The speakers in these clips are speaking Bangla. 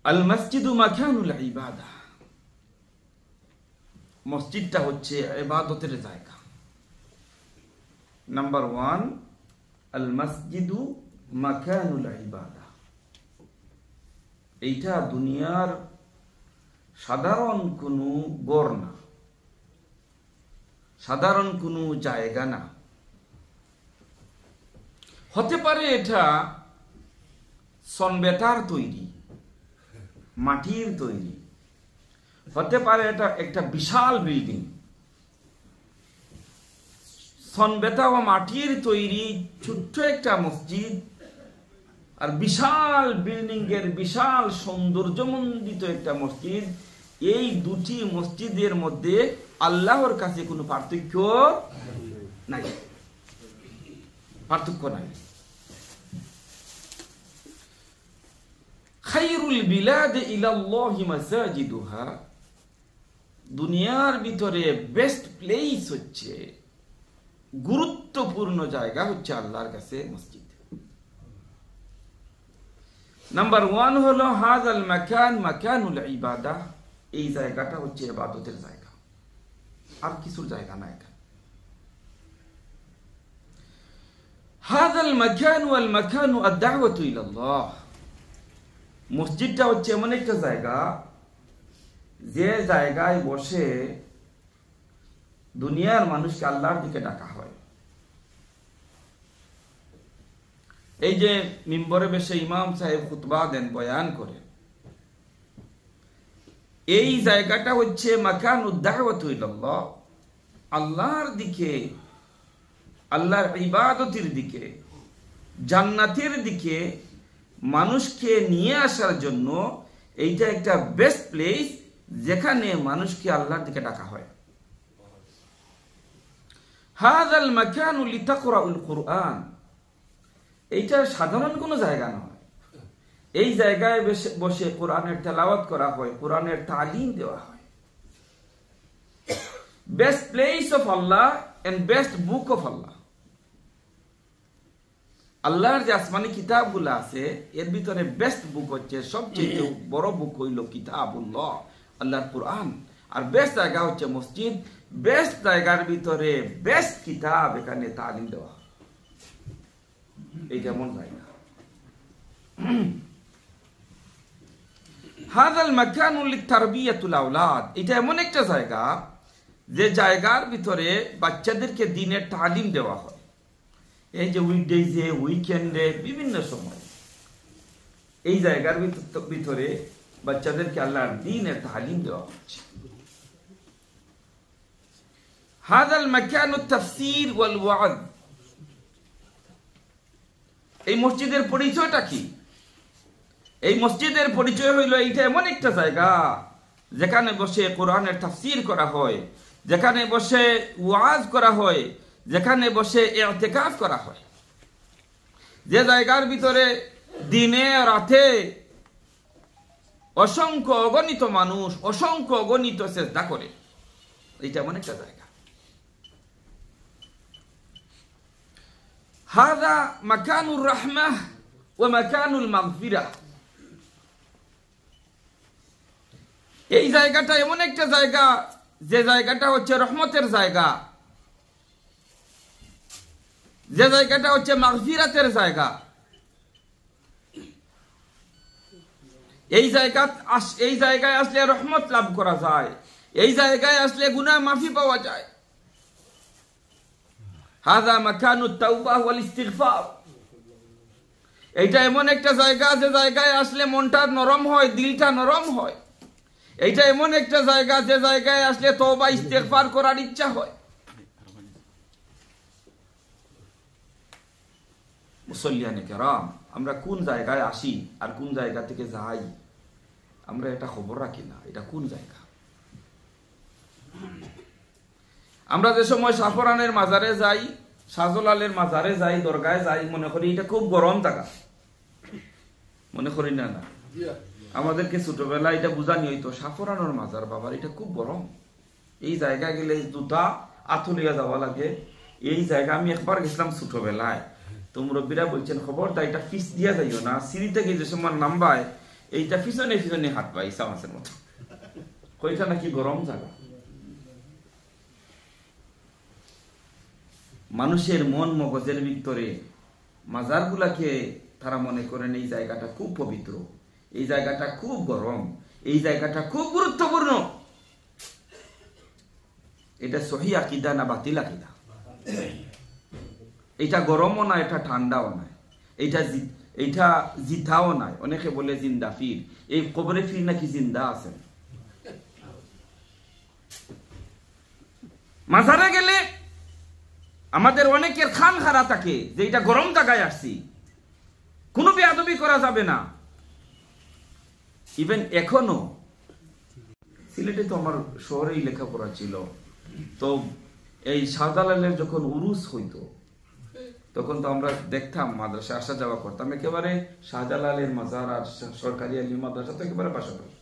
আল মসজিদু মাকানুল ইবাদা, মসজিদটা হচ্ছে ইবাদতের জায়গা। নাম্বার 1, আল মসজিদু মাকানুল ইবাদা। এইটা দুনিয়ার সাধারণ কোনো গড় না, সাধারণ কোনো জায়গা না। হতে পারে এটা সনবেটার তৈরি, মাটির তৈরি, হতে পারে এটা একটা বিশাল বিল্ডিং। সনবেটা ও মাটির তৈরি ছোট্ট একটা মসজিদ আর বিশাল বিল্ডিং এর বিশাল সৌন্দর্যমণ্ডিত একটা মসজিদ, এই দুটি মসজিদের মধ্যে আল্লাহর কাছে কোনো পার্থক্য নাই, পার্থক্য নাই। খায়রুল বিলাদ ইলাল্লাহি মাসাজিদুহা, দুনিয়ার ভিতরে বেস্ট প্লেস হচ্ছে, গুরুত্বপূর্ণ জায়গা হচ্ছে আল্লাহর কাছে মসজিদ। নাম্বার 1 হলো হাযাল মাকান মাকানুল ইবাদা, এই জায়গাটা হচ্ছে ইবাদতের জায়গা, আর কিছুর জায়গা না এটা। হাযাল মাকান ওয়াল মাকানু আদ-দাওয়াতু ইলাল্লাহ, মসজিদটা হচ্ছে এমন একটা জায়গা যে জায়গায় বসে দুনিয়ার মানুষকে আল্লাহর দিকে ডাকা হয়। এই যে মিম্বরে বসে ইমাম সাহেব খুতবা দেন, বয়ান করে, এই জায়গাটা হচ্ছে মাকানুদ দাওয়াতু ইলাল্লাহ, আল্লাহর দিকে, আল্লাহর ইবাদতের দিকে, জান্নাতের দিকে মানুষকে নিয়ে আসার জন্য এইটা একটা বেস্ট প্লেস যেখানে মানুষকে আল্লাহর দিকে ডাকা হয়। হাযাল মাকানু লিতাকরাউল কুরআন, এইটা সাধারণ কোনো জায়গা নয়, এই জায়গায় বসে কোরআনের তেলাওয়াত করা হয়, কোরআনের তালিম দেওয়া হয়। Best place of Allah and best book of Allah, আল্লাহর যে আসমানি কিতাবগুলো আছে এর ভিতরে বেস্ট বুক হচ্ছে, সবচেয়ে বড় বুক হইল কিতাবুল্লাহ, আল্লাহর কোরআন। আর বেস্ট জায়গা হচ্ছে মসজিদ, বেস্ট জায়গার ভিতরে বেস্ট কিতাব এখানে তালিম দেওয়া হয়। এই কেমন জায়গা? হাযাল মাকানু লিতারবিয়াতুল আওলাদ, এটা এমন একটা জায়গা যে জায়গার ভিতরে বাচ্চাদেরকে দ্বীনের তালিম দেওয়া হয়। এই যে উইকডেজে, উইকেন্ডে, বিভিন্ন সময় এই জায়গার ভিতরে বাচ্চাদেরকে আল্লাহর দ্বীনের তালিম দেওয়া হচ্ছে। হাযাল মাকানুত তাফসীর ওয়াল ওয়াজ, এই মসজিদের পরিচয়টা কি? এই মসজিদের পরিচয় হইল এইটা এমন একটা জায়গা যেখানে বসে কোরআনের তাফসীর করা হয়, যেখানে বসে ওয়াজ করা হয়, যেখানে বসে ইতিকাফ করা হয়, যে জায়গার ভিতরে দিনে রাতে অসংখ্য অগণিত মানুষ অসংখ্য অগণিত সেজদা করে, এইটা এমন একটা জায়গা। হাযা মাকানুর রাহমাহ ওয়া মাকানুল মাগফিরাহ, এই জায়গাটা এমন একটা জায়গা যে জায়গাটা হচ্ছে রহমতের জায়গা, যে জায়গাটা হচ্ছে মাগফিরাতের জায়গা। এই জায়গায় আসলে রহমত লাভ করা যায়, এই জায়গায় আসলে গুনাহ মাফি পাওয়া যায়। হাযা মাকানুত তাওবা ওয়াল ইস্তিগফার, এইটা এমন একটা জায়গা যে জায়গায় আসলে মনটা নরম হয়, দিলটা নরম হয়। এইটা এমন একটা জায়গা যে জায়গায় আসলে তওবা ইস্তিগফার করার ইচ্ছা হয়। মুসল্লিয়ানে কেরাম, আমরা কোন জায়গায় আসি আর কোন জায়গা থেকে যাই আমরা এটা খবর রাখি না, এটা কোন জায়গা। আমরা যে সময় সাফরানের মাজারে যাই, শাহজালালের মাজারে যাই, দরগায় যাই, মনে করি এটা খুব গরম জায়গা, মনে করি না? না, আমাদেরকে ছোটবেলা এটা বুঝানি হইতো, সাফরানোর মাজার বাবার এটা খুব গরম, এই জায়গা গেলে জুতা আথুলিয়া যাওয়া লাগে। এই জায়গা আমি একবার গেছিলাম ছোটবেলায়, তো মুরব্বীরা বলছেন খবরদার এটা ফিস দিয়া যাইও না, সিঁড়ি থেকে যে সময় নামবায় এইটা পিছনে পিছনে হাত পাই সামাসের মতো, কইটা নাকি গরম জায়গা। মানুষের মন মগজের ভিতরে মাজার গুলাকে তারা মনে করেন এই জায়গাটা খুব পবিত্র, এই জায়গাটা খুব গরম, এই জায়গাটা খুব গুরুত্বপূর্ণ। এটা সহি আকীদা না বাতিল আকীদা? এটা গরমও না, এটা ঠান্ডাও না, এইটা জিতাও নাই। অনেকে বলে জিন্দা ফির, এই কবরে ফির নাকি জিন্দা আছেন। মাজারে গেলে আমাদের অনেকের খান খারা থাকে যে এটা গরম জায়গায় আসছি, কোনো বেয়াদবি করা যাবে না। ইভেন এখনো সিলেটে তো আমার শহরেই লেখাপড়া ছিল, তো এই শাহজালালের যখন উরুস হইতো তখন তো আমরা দেখতাম, মাদ্রাসা আসা যাওয়া করতাম, একেবারে শাহজালালের মাজার আর সরকারি আলিয়া মাদ্রাসা তো একেবারে পাশাপাশি।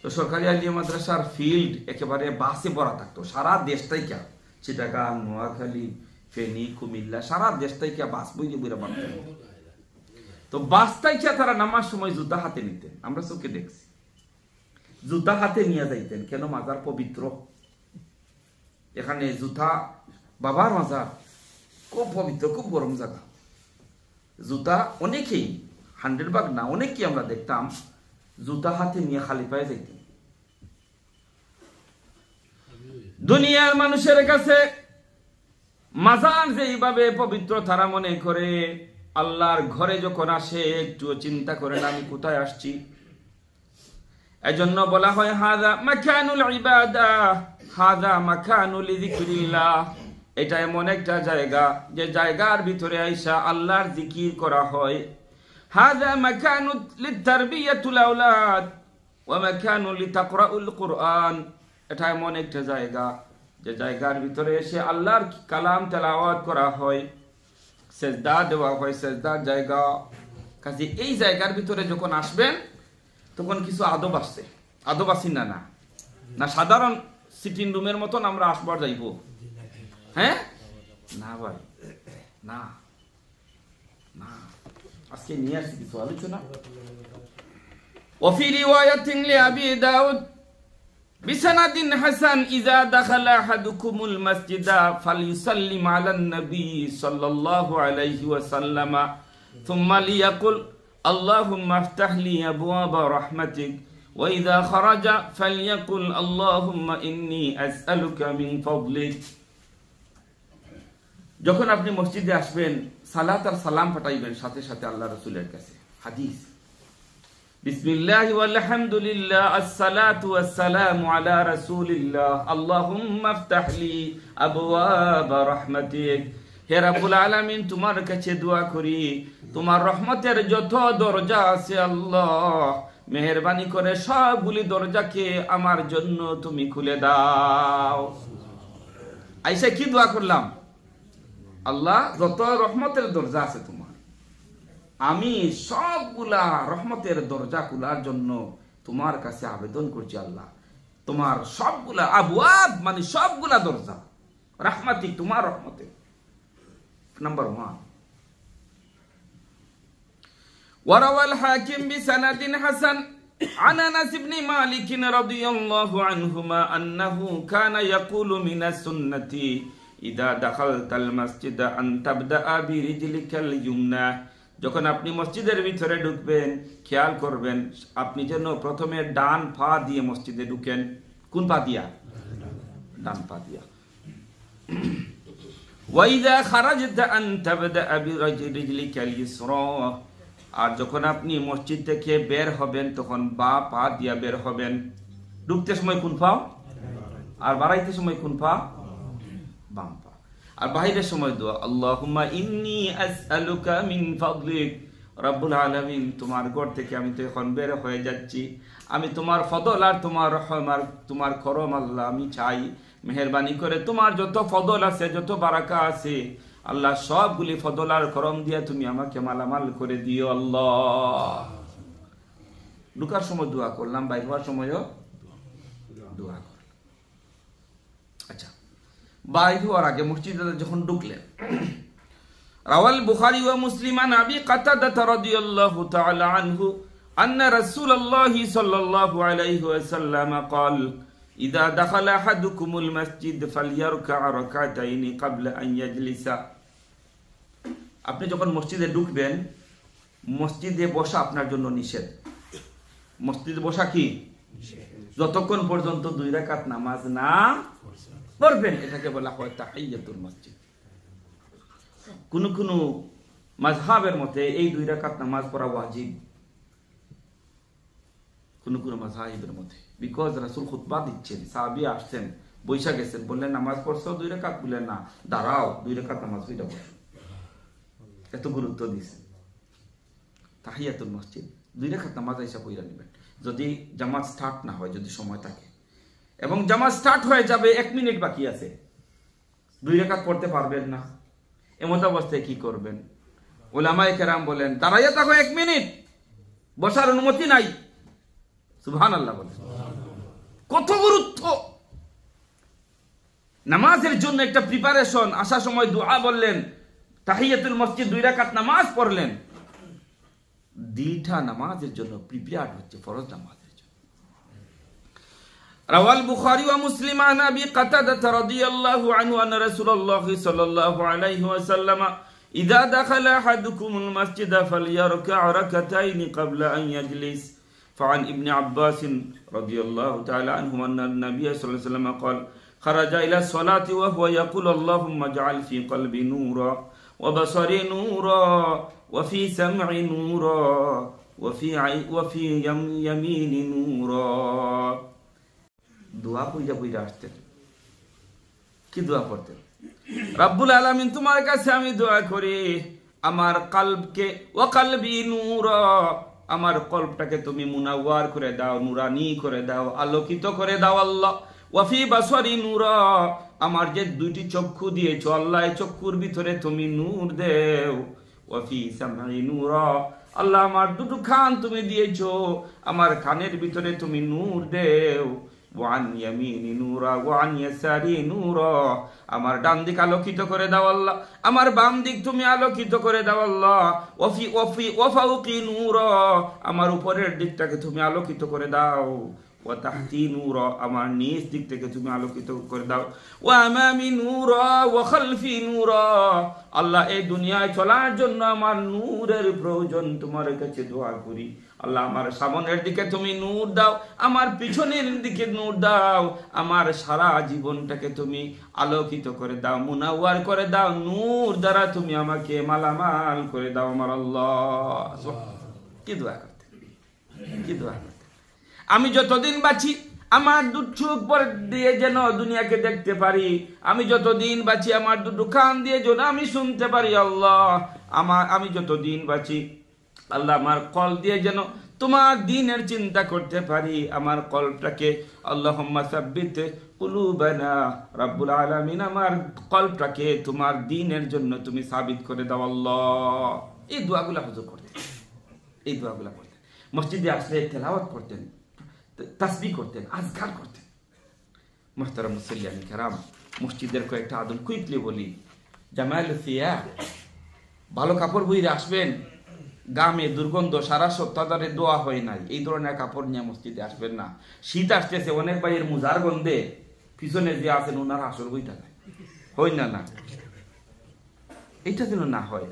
তো সরকারি আলিয়া মাদ্রাসার ফিল্ড একেবারে বাসে ভরা থাকতো, সারা দেশটাই কে, চিটাগাং, নোয়াখালী, ফেনী, কুমিল্লা, সারা দেশটাই কে বাস বইলে বইরা বাড়ত। তো বাসটাই কে তারা নামার সময় জুতা হাতে নিতেন, আমরা চোখে দেখছি, জুতা হাতে নিয়ে যাইতেন। কেন? মাজার পবিত্র, এখানে জুতা, বাবার মাজার খুব পবিত্র, খুব গরম জায়গা। জুতা অনেকেই, 100% না, অনেকেই আমরা দেখতাম জুতা হাতে নিয়ে খালি পায়ে যাইতেন। দুনিয়ার মানুষের কাছে মাজার যে এইভাবে পবিত্র তারা মনে করে, আল্লাহর ঘরে যখন আসে একটু চিন্তা করেন আমি কোথায় আসছি। এজন্য বলা হয় হাযা মাকানুল ইবাদাহ, হাযা মাকানুল যিকরিল্লাহ। এটা এমন একটা জায়গা যে জায়গার ভিতরে আইসা আল্লাহর জিকির করা হয়। হাযা মাকানু লিতারবিয়াতুল আওলাদ ওয়া মাকানু লিতাকরাউল কুরআন। এটা এমন একটা জায়গা যে জায়গার ভিতরে এসে আল্লাহর কালাম তেলাওয়াত করা হয়, সেজদা দেওয়া হয়, সেজদার জায়গা। কাজে এই জায়গার ভিতরে যখন আসবেন তখন কিছু আদব আসছে, আদব আসি না না না সাধারণ সিটিং রুমের মতন আমরা আসবার যাইব, হ্যাঁ না ভাই, না না, আজকে নিয়ে আসছি কিছু আলোচনা। وفي رواية لأبي داود بسند حسن إذا دخل أحدكم المسجد فليسلم على النبي صلى الله عليه وسلم ثم ليقل اللهم افتح لي أبواب رحمتك وإذا خرج فليقل اللهم إني أسألك من فضلك। যখন আপনি মসজিদে আসবেন সালাত আর সালাম পাঠাইবেন সাথে সাথে আল্লাহ রাসূলের কাছে। হাদিস, বিসমিল্লাহ ওয়াল হামদুলিল্লাহ আসসালাতু ওয়াসসালামু আলা রাসূলিল্লাহ আল্লাহুম্মা ইফতাহ লি আবওয়াব রাহমাতিক। হে রাব্বুল আলামিন, তোমার কাছে দোয়া করি তোমার রহমতের যত দরজা আছে আল্লাহ মেহেরবানি করে সবগুলি দরজাকে আমার জন্য তুমি খুলে দাও। আইসা কি দোয়া করলাম? আল্লাহ, যত রহমতের দরজা আছে তোমার, আমি সবগুলা রহমতের দরজা খোলার জন্য তোমার কাছে আবেদন করছি। আল্লাহ, তোমার সবগুলা আবওয়াব মানে সবগুলা দরজা, রাহমাতিক তোমার রহমতের। নাম্বার 1। وروى الحاكم بسند حسن عن انس بن مالك رضي الله عنهما انه كان يقول من السنة إذا دخلت المسجد أن تبدأ برجلك اليمنى। যখন আপনি মসজিদের ভিতরে ঢুকবেন খেয়াল করবেন আপনি যেন প্রথমে ডান পা দিয়ে মসজিদে ঢুকেন। কোন পা দিয়া? ডান পা দিয়া। وإذا خرجت أن تبدأ برجلك اليسرى। আর যখন আপনি মসজিদ থেকে বের হবেন তখন বা পা দিয়া বের হবেন। ঢুকতে সময় কোন পা? আর বাড়াইতে সময় কোন পা? বাম পা। আর বাইরের সময় দোয়া, আল্লাহুম্মা ইন্নী আসআলুকা মিন ফাদলিক। রব্বুল আলামিন, তোমার ঘর থেকে আমি তো এখন বের হয়ে যাচ্ছি, আমি তোমার ফদল আর তোমার রহমত, তোমার করম আল্লাহ আমি চাই। মেহেরবানি করে তোমার যত ফদল আছে, যত বারাকা আছে আল্লাহ, সবগুলি ফদল আর করম দিয়ে তুমি আমাকে মালামাল করে দিও আল্লাহ। ঢুকার সময় দোয়া করলাম, বাইর হওয়ার সময়ও দোয়া করলাম। আচ্ছা, বাইর হওয়ার আগে মসজিদে যখন ঢুকলেন, রাওয়াল বুখারী ওয়া মুসলিম আন আবি কাতাদা রাদিয়াল্লাহু তাআলা আনহু أن رسول الله صلى الله عليه وسلم قال إذا دخل أحدكم المسجد فليركع ركعتين قبل أن يجلس আপনি যখন মসজিদে ঢুকবেন মসজিদে বসা আপনার জন্য নিষেধ মসজিদে বসা কি যতক্ষণ পর্যন্ত 2 রাকাত নামাজ না পড়বেন এটাকে বলা হয় তাহিয়াতুল মসজিদ কোন কোন মাযহাবের মতে এই 2 রাকাত নামাজ পড়া ওয়াজিব কোন কোন মাযহাবের মতে বিকজ রাসূল খুতবা দিচ্ছেন সাহাবী আসছেন বৈশা গেছেন বললেন নামাজ পড়ছো 2 রাকাত বললেন না দাঁড়াও 2 রাকাত নামাজ পড়া বসো এত গুরুত্ব দিছে তাহিয়াতুল মসজিদ 2 রাকাত নামাজ আইসা পড়া নেবেন যদি জামাত স্টার্ট না হয় যদি সময় থাকে এবং জামাত স্টার্ট হয়ে যাবে 1 মিনিট বাকি আছে 2 রাকাত পড়তে পারবেন না এমত অবস্থায় কি করবেন উলামায়ে কেরাম বলেন দাঁড়াইয়া থাকো 1 মিনিট বসার অনুমতি নাই সুবহানাল্লাহ বলেন কত গুরুত্ব নামাজের জন্য একটা প্রিপারেশন আসার সময় দোয়া বললেন তাহিয়াতুল মসজিদ 2 রাকাত নামাজ পড়লেন দিলটা নামাজের জন্য প্রিপেয়ার্ড হচ্ছে ফরজ নামাজের জন্য রাওয়াল বুখারী ওয়া মুসলিম আন আবি কাতাদা রাদিয়াল্লাহু আনহু আন রাসূলুল্লাহ সাল্লাল্লাহু আলাইহি ওয়াসাল্লাম ইযা দাখালা আহাদুকুমুল মাসজিদা ফালইয়ারকা রাকাতাইনি ক্বাবলা আন ইয়াজলিস فعن ابن عباس رضي الله تعالى عنهما أن النبي صلى الله عليه وسلم قال خرج إلى الصلاة وهو يقول اللهم اجعل في قلبي نورا وبصري نورا وفي سمعي نورا وفي يميني نورا دعاء পড়া পড়া আসতেন কি দোয়া পড়তেন রব্বুল আলামিন তোমার কাছে আমি দোয়া করি আমার কলবকে ওয়া কলবি নূরা আমার কলবটাকে তুমি মুনাওয়ার করে দাও নুরানি করে দাও আলোকিত করে দাও আল্লাহ ওয়াফি বাসরি নূরা আমার যে 2টি চক্ষু দিয়েছো আল্লাহ এই চক্ষুর ভিতরে তুমি নূর দেও ওয়াফি সামঈ নূরা আল্লাহ আমার 2টো কান তুমি দিয়েছো আমার কানের ভিতরে তুমি নূর দেও ওয়ান ইয়ামিনি নূরা ওয়ান ইয়াসারি নূরা আমার ডান দিক আলোকিত করে দাও আল্লাহ আমার বাম দিক তুমি আলোকিত করে দাও আল্লাহ ওয়াফাউকি নূরা আমার উপরের দিকটাকে তুমি আলোকিত করে দাও ওয়া তাহতি নূরা আমার নিচ দিক থেকে তুমি আলোকিত করে দাও ওয়া আমামি নূরা ওয়া খালফি নূরা আল্লাহ এই দুনিয়ায় চলার জন্য আমার নূরের প্রয়োজন তোমার কাছে দোয়া করি আল্লাহ আমার সামনের দিকে তুমি নূর দাও আমার পিছনের দিকে নূর দাও আমার সারা জীবনটাকে তুমি আলোকিত করে দাও মুনাওয়ার করে দাও নূর দ্বারা তুমি আমাকে মালামাল করে দাও আমার আল্লাহ কি দোয়া করতে কি দোয়া করতে আমি যতদিন বাঁচি আমার 2 চোখ পর দিয়ে যেন দুনিয়াকে দেখতে পারি আমি যতদিন বাঁচি আমার 2 কান দিয়ে যেন আমি শুনতে পারি আল্লাহ আমি যতদিন বাঁচি আল্লাহ আমার কল দিয়ে যেন তোমার দ্বীনের চিন্তা করতে পারি আমার কলবটাকে আল্লাহুম্মা সাব্বিত কুলুবানা রব্বুল আলামিন আমার কলবটাকে তোমার দ্বীনের জন্য তুমি সাবিত করে দাও আল্লাহ এই দোয়াগুলো হুজুর করতেন এই দোয়াগুলো করতেন মসজিদে আসলে তেলাওয়াত করতেন তাসবিহ করতেন আজকার করতেন মুহতারাম মুসল্লিয়ান কিরাম মসজিদের কয়েকটা আদব কুইকলি বলি জামাল ফিয়া ভালো কাপড় পরে আসবেন গামে দুর্গন্ধ সারা সপ্তাহ ধরে দোয়া হয় নাই এই ধরনের কাপড় নিয়ে মসজিদে আসবেন না শীত আসতেছে অনেক ভাইয়ের মুজার গন্ধে পিছনে যে আছেন ওনার আসর বইটা নাই হয় না না এটা যেন না হয়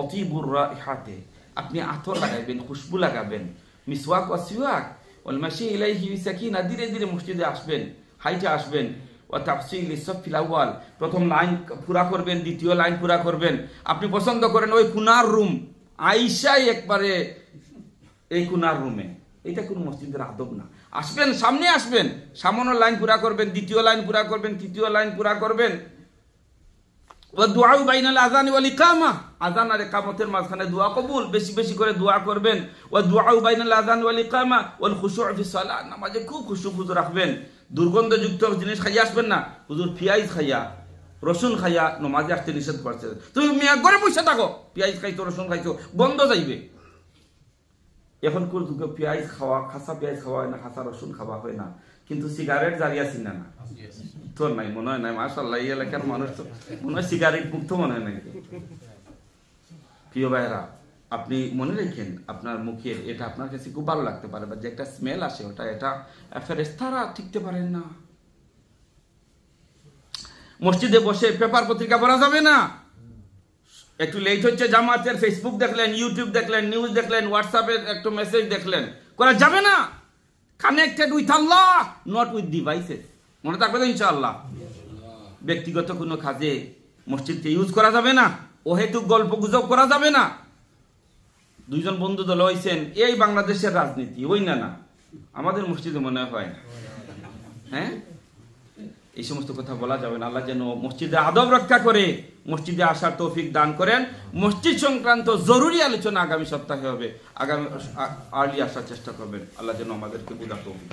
অতিবুর রাইহাতে আপনি আতর লাগাবেন খুশবু লাগাবেন মিসওয়াক ওয়া সিওয়াক ওয়াল মাশি ইলাইহি বিসাকিনা ধীরে ধীরে মসজিদে আসবেন হাইটা আসবেন ওয়া তাফসিল ইসফিল আউয়াল প্রথম লাইন পুরা করবেন দ্বিতীয় লাইন পুরা করবেন আপনি পছন্দ করেন ওই কুনার রুম আইসাই একবারে এই কুনার রুমে এটা কোন মসজিদের আদব না আসবেন সামনে আসবেন সামনের লাইন পুরা করবেন দ্বিতীয় লাইন পুরা করবেন তৃতীয় লাইন পুরা করবেন ওয়া দুআ বাইনাল আযান ওয়াল ইকামা আযান আর ইকামতের মাঝখানে দোয়া কবুল বেশি বেশি করে দোয়া করবেন ওয়া দুআ বাইনাল আযান ওয়াল ইকামা ওয়াল খুশু' ফি সালাত নামাজে খুব খুশু খুশু রাখবেন দুর্গন্ধযুক্ত জিনিস খাইয়া আসবেন না হুজুর পেঁয়াজ খাইয়া রসুন খাইয়া নামাজে আসতে নিষেধ করছে তুমি মিয়া ঘরে বসে থাকো পেঁয়াজ খাইছো রসুন খাইছো বন্ধ যাইবে এখন কোন পেঁয়াজ খাওয়া খাসা পেঁয়াজ খাওয়া হয় না খাসা রসুন খাওয়া হয় না কিন্তু সিগারেট জারি আছে না তো নাই মনে হয় নাই মাশাআল্লাহ এই এলাকার মানুষ তো মনে হয় সিগারেট মুক্ত মনে হয় নাকি প্রিয় ভাইরা আপনি মনে রাখেন আপনার মুখের এটা আপনার কাছে খুব ভালো লাগতে পারে, বা যে একটা স্মেল আসে ওটা এটা ফেরেশতারা ঠিকতে পারেন না। মসজিদে বসে পেপার পত্রিকা পড়া যাবে না। একটু লেট হচ্ছে জামাতের, ফেসবুক দেখলেন, ইউটিউব দেখলেন, নিউজ দেখলেন, হোয়াটসঅ্যাপে একটু মেসেজ দেখলেন, করা যাবে না। Connected with Allah, not with devices. মনে থাকবে তো ইনশাআল্লাহ। ব্যক্তিগত কোনো কাজে মসজিদকে ইউজ করা যাবে না, অহেতুক গল্প গুজব করা যাবে না। দুইজন বন্ধু দল হয়েছেন, এই বাংলাদেশের রাজনীতি ওই না না আমাদের মসজিদে মনে হয় না। হ্যাঁ, এই সমস্ত কথা বলা যাবে না। আল্লাহ যেন মসজিদে আদব রক্ষা করে মসজিদে আসার তৌফিক দান করেন। মসজিদ সংক্রান্ত জরুরি আলোচনা আগামী সপ্তাহে হবে, আগামী আর্লি আসার চেষ্টা করবেন। আল্লাহ যেন আমাদেরকে বুঝার তৌফিক